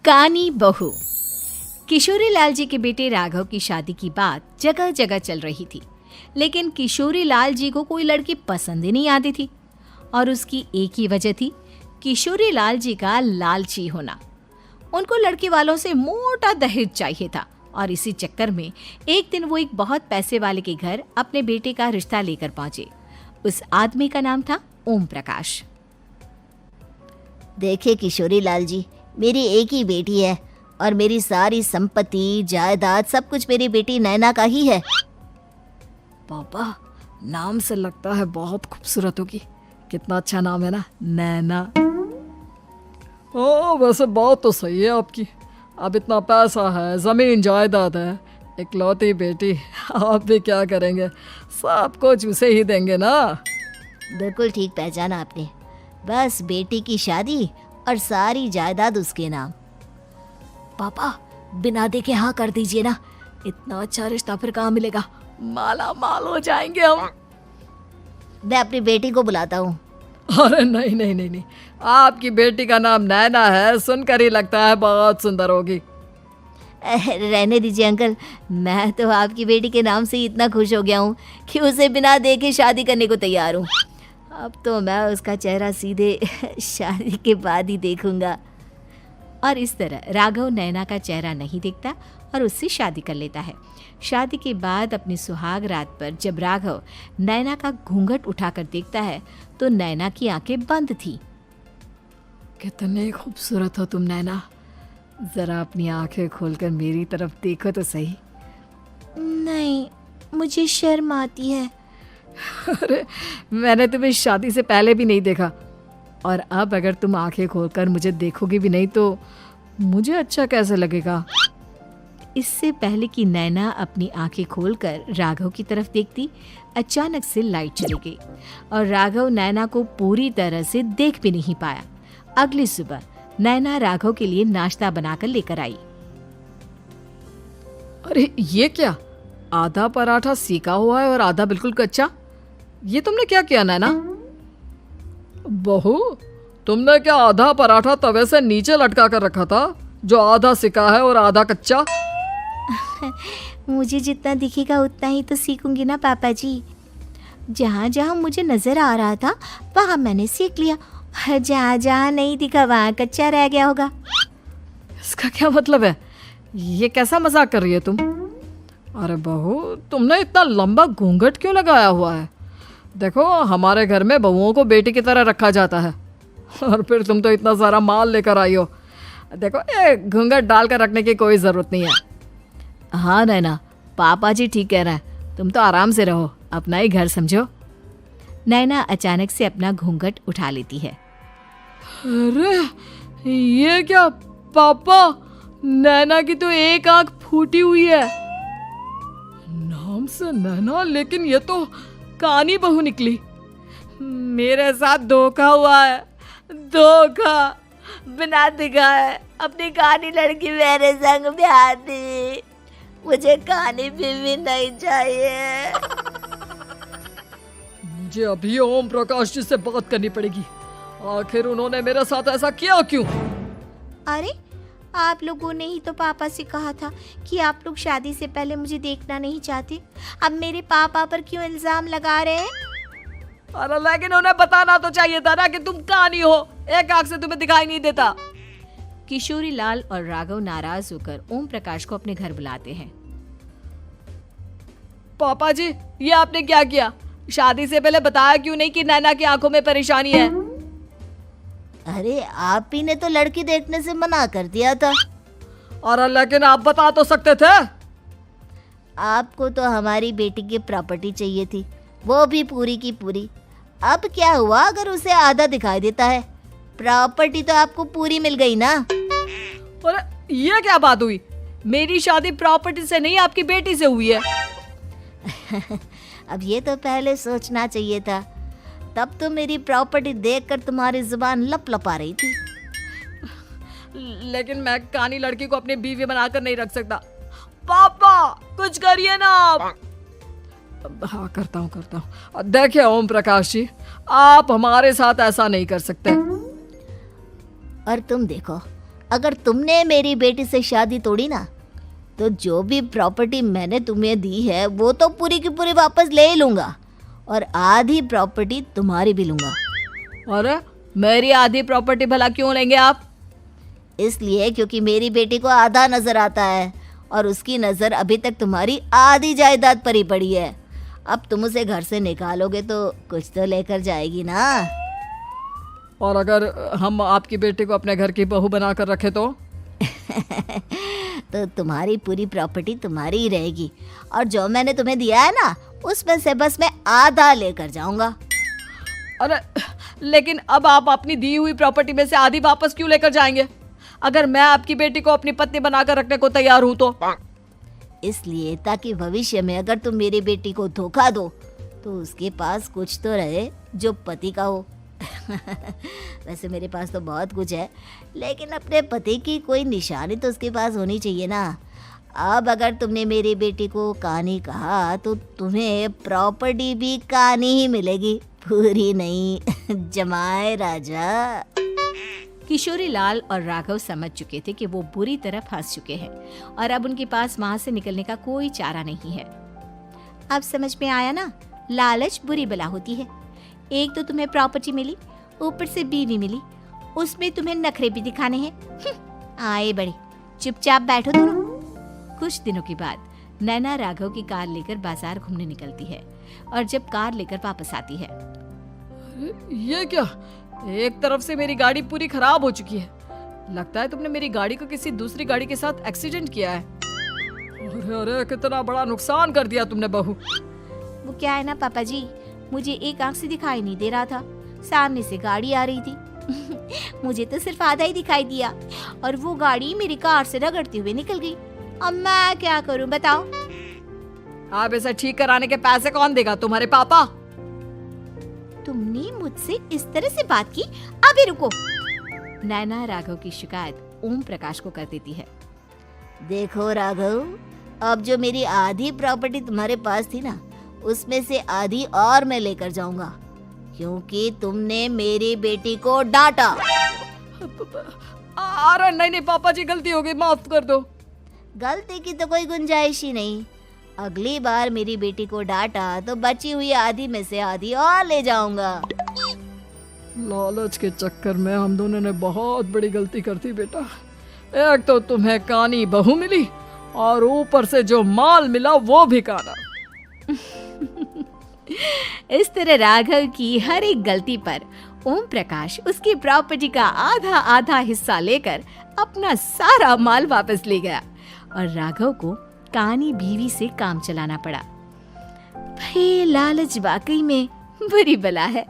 कानी बहू। किशोरी लाल जी के बेटे राघव की शादी की बात जगह जगह चल रही थी, लेकिन किशोरी लाल जी को कोई लड़की पसंद ही नहीं आती थी। और उसकी एक ही वजह थी, किशोरी लाल जी का लालची होना। उनको लड़की वालों से मोटा दहेज चाहिए था और इसी चक्कर में एक दिन वो एक बहुत पैसे वाले के घर अपने बेटे का रिश्ता लेकर पहुंचे। उस आदमी का नाम था ओम प्रकाश। देखिए किशोरी लाल जी, मेरी एक ही बेटी है और मेरी सारी संपत्ति जायदाद सब कुछ मेरी बेटी नैना का ही है। पापा, नाम से लगता है बहुत खूबसूरत होगी। कितना अच्छा नाम है ना, नैना। ओ, वैसे बात तो सही है आपकी। अब इतना पैसा है, जमीन जायदाद है, इकलौती बेटी, आप भी क्या करेंगे? सब कुछ उसे ही देंगे ना। बिल्कुल ठीक पहचाना आपने। बस बेटी की शादी और सारी जायदाद उसके नाम। पापा, बिना देखे हाँ कर दीजिए ना। इतना अच्छा रिश्ता फिर कहाँ मिलेगा? माला माल हो जाएंगे हम। मैं अपनी बेटी को बुलाता हूँ। अरे नहीं नहीं नहीं नहीं, आपकी बेटी का नाम नैना है, सुनकर ही लगता है बहुत सुंदर होगी। रहने दीजिए अंकल, मैं तो आपकी बेटी के नाम से ही इतना खुश हो गया हूँ कि उसे बिना देखे शादी करने को तैयार हूँ। अब तो मैं उसका चेहरा सीधे शादी के बाद ही देखूंगा। और इस तरह राघव नैना का चेहरा नहीं देखता और उससे शादी कर लेता है। शादी के बाद अपनी सुहाग रात पर जब राघव नैना का घूंघट उठाकर देखता है तो नैना की आंखें बंद थी। कितनी खूबसूरत हो तुम नैना, जरा अपनी आंखें खोलकर मेरी तरफ देखो तो सही। नहीं, मुझे शर्म आती है। अरे, मैंने तुम्हें शादी से पहले भी नहीं देखा, और अब अगर तुम आंखें खोलकर मुझे देखोगी भी नहीं तो मुझे अच्छा कैसे लगेगा? इससे पहले कि नैना अपनी आंखें खोलकर राघव की तरफ देखती, अचानक से लाइट चली गई और राघव नैना को पूरी तरह से देख भी नहीं पाया। अगली सुबह नैना राघव के लिए नाश्ता बनाकर लेकर आई। अरे ये क्या, आधा पराठा सेका हुआ है और आधा बिल्कुल कच्चा। ये तुमने क्या किया नैना? बहू, तुमने क्या आधा पराठा तवे से नीचे लटका कर रखा था, जो आधा सेका है और आधा कच्चा? मुझे जितना दिखेगा उतना ही तो सीखूंगी ना पापा जी। जहाँ जहाँ मुझे नजर आ रहा था वहाँ मैंने सीख लिया, जहाँ जहाँ नहीं दिखा वहाँ कच्चा रह गया होगा। इसका क्या मतलब है? ये कैसा मजाक कर रही है तुम? अरे बहू, तुमने इतना लंबा घूंघट क्यों लगाया हुआ है? देखो, हमारे घर में बहुओं को बेटी की तरह रखा जाता है, और फिर तुम तो इतना सारा माल लेकर आई हो। देखो, ये घूंघट डालकर रखने की कोई ज़रूरत नहीं है। हाँ नैना, पापा जी ठीक कह रहे हैं, तुम तो आराम से रहो, अपना ही घर समझो। नैना अचानक से अपना घूंघट उठा लेती है। अरे ये क्या पापा, नैना की तो एक आंख फूटी हुई है। नाम से नैना, लेकिन ये तो कानी बहू निकली। मेरे साथ धोखा हुआ है, धोखा। बिना दिखाए अपनी कानी लड़की मेरे संग ब्याह दी। मुझे कानी बीवी नहीं चाहिए। मुझे अभी ओम प्रकाश जी से बात करनी पड़ेगी। आखिर उन्होंने मेरे साथ ऐसा किया क्यों? अरे, आप लोगों ने ही तो पापा से कहा था कि आप लोग शादी से पहले मुझे देखना नहीं चाहते। अब मेरे पापा पर क्यों इल्जाम लगा रहे हैं? अरे लेकिन उन्हें बताना तो चाहिए था ना कि तुम कानी हो, एक आंख से तुम्हें दिखाई नहीं देता। किशोरी लाल और राघव नाराज होकर ओम प्रकाश को अपने घर बुलाते हैं। पापा जी, ये आपने क्या किया? शादी से पहले बताया क्यों नहीं कि नैना की आंखों में परेशानी है? अरे, आप ही ने तो लड़की देखने से मना कर दिया था। और लेकिन आप बता तो सकते थे। आपको तो हमारी बेटी की प्रॉपर्टी चाहिए थी, वो भी पूरी की पूरी। अब क्या हुआ अगर उसे आधा दिखाई देता है? प्रॉपर्टी तो आपको पूरी मिल गई ना। अरे ये क्या बात हुई? मेरी शादी प्रॉपर्टी से नहीं, आपकी बेटी से हुई है। अब ये तो पहले सोचना चाहिए था, तब तो मेरी प्रॉपर्टी देखकर तुम्हारी जुबान लप लपा रही थी। लेकिन मैं कानी लड़की को अपनी बीवी बनाकर नहीं रख सकता। पापा, कुछ करिए ना आप। हाँ, करता हूँ। देखिए ओम प्रकाश जी, आप हमारे साथ ऐसा नहीं कर सकते। और तुम देखो, अगर तुमने मेरी बेटी से शादी तोड़ी ना, तो जो भी प्रॉपर्टी मैंने तुम्हें दी है वो तो पूरी की पूरी वापस ले ही लूँगा, और आधी प्रॉपर्टी तुम्हारी भी लूँगा। अरे मेरी आधी प्रॉपर्टी भला क्यों लेंगे आप? इसलिए क्योंकि मेरी बेटी को आधा नज़र आता है और उसकी नज़र अभी तक तुम्हारी आधी जायदाद पर ही पड़ी है। अब तुम उसे घर से निकालोगे तो कुछ तो लेकर जाएगी ना। और अगर हम आपकी बेटी को अपने घर की बहू बना कर रखे तो? तो तुम्हारी पूरी प्रॉपर्टी तुम्हारी ही रहेगी, और जो मैंने तुम्हें दिया है ना, उसमें से बस मैं आधा लेकर जाऊंगा। अरे लेकिन अब आप अपनी दी हुई प्रॉपर्टी में से आधी वापस क्यों लेकर जाएंगे? अगर मैं आपकी बेटी को अपनी पत्नी बनाकर रखने को तैयार हूं तो? इसलिए ताकि भविष्य में अगर तुम मेरी बेटी को धोखा दो तो उसके पास कुछ तो रहे जो पति का हो। वैसे मेरे पास तो बहुत कुछ है, लेकिन अपने पति की कोई निशानी तो उसके पास होनी चाहिए ना। अब अगर तुमने मेरी बेटी को कानी कहा तो तुम्हें प्रॉपर्टी भी कानी ही मिलेगी, पूरी नहीं। जमाए राजा। किशोरी लाल और राघव समझ चुके थे कि वो बुरी तरह फंस चुके हैं और अब उनके पास वहां से निकलने का कोई चारा नहीं है। अब समझ में आया ना, लालच बुरी बला होती है। एक तो तुम्हें प्रॉपर्टी मिली, ऊपर से बीवी मिली, उसमें तुम्हें नखरे भी दिखाने हैं। आए बड़े, चुपचाप बैठो दोनों। कुछ दिनों के बाद नैना राघव की कार लेकर बाजार घूमने निकलती है और जब कार लेकर वापस आती है, ये क्या? एक तरफ से मेरी गाड़ी पूरी खराब हो चुकी है। लगता है तुमने मेरी गाड़ी को किसी दूसरी गाड़ी के साथ एक्सीडेंट किया है। अरे अरे कितना बड़ा नुकसान कर दिया तुमने बहू। वो क्या है ना पापा जी, मुझे एक आंख से दिखाई नहीं दे रहा था, सामने से गाड़ी आ रही थी। मुझे तो सिर्फ आधा ही दिखाई दिया और वो गाड़ी मेरी कार से रगड़ते हुए निकल गई। अब मैं क्या करूं बताओ? आप इसे ठीक कराने के पैसे कौन देगा? तुम्हारे पापा। तुमने मुझसे इस तरह से बात की? अभी रुको। नैना राघव की शिकायत ओम प्रकाश को कर देती है। देखो राघव, अब जो मेरी आधी प्रॉपर्टी तुम्हारे पास थी ना, उसमें से आधी और मैं लेकर जाऊंगा, क्योंकि तुमने मेरी बेटी को डांटा। अरे नहीं नहीं पापा जी, गलती हो गई, माफ कर दो। गलती की तो कोई गुंजाइश ही नहीं। अगली बार मेरी बेटी को डांटा तो बची हुई आधी में से आधी और ले जाऊंगा। लालच के चक्कर में हम दोनों ने बहुत बड़ी गलती कर दी बेटा। एक तो तुम्हें कानी बहू मिली और ऊपर से जो माल मिला वो भी काना। इस तरह राघव की हर एक गलती पर ओम प्रकाश उसकी प्रॉपर्टी का आधा आधा हिस्सा लेकर अपना सारा माल वापस ले गया और राघव को कानी बीवी से काम चलाना पड़ा। भाई लालच वाकई में बुरी बला है।